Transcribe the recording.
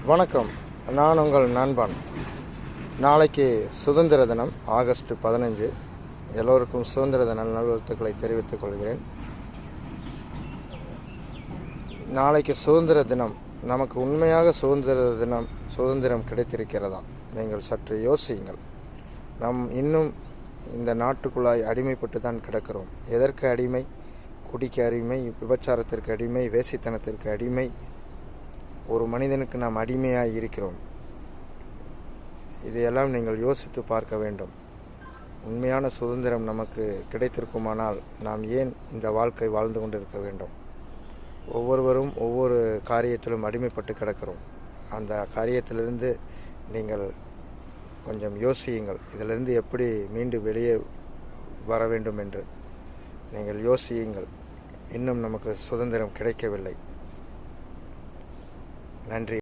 வணக்கம். நான் உங்கள் நண்பன். நாளைக்கு சுதந்திர தினம், ஆகஸ்ட் 15. எல்லோருக்கும் சுதந்திர தின நல்வாழ்த்துக்களை தெரிவித்துக் கொள்கிறேன். நாளைக்கு சுதந்திர தினம். நமக்கு உண்மையாக சுதந்திரம் கிடைத்திருக்கிறதா? நீங்கள் சற்று யோசியுங்கள். இன்னும் இந்த நாட்டுக்குள்ளாய் அடிமைப்பட்டு தான் கிடக்கிறோம். எதற்கு அடிமை? குடிக்கு அடிமை, விபச்சாரத்திற்கு அடிமை, வேசித்தனத்திற்கு அடிமை. ஒரு மனிதனுக்கு நாம் அடிமையாக இருக்கிறோம். இதையெல்லாம் நீங்கள் யோசித்து பார்க்க வேண்டும். உண்மையான சுதந்திரம் நமக்கு கிடைத்திருக்குமானால் நாம் ஏன் இந்த வாழ்க்கை வாழ்ந்து கொண்டிருக்க வேண்டும்? ஒவ்வொருவரும் ஒவ்வொரு காரியத்திலும் அடிமைப்பட்டு கிடக்கிறோம். அந்த காரியத்திலிருந்து நீங்கள் கொஞ்சம் யோசியுங்கள். இதிலிருந்து எப்படி மீண்டு வெளியே வர வேண்டும் என்று நீங்கள் யோசியுங்கள். இன்னும் நமக்கு சுதந்திரம் கிடைக்கவில்லை. நன்றி.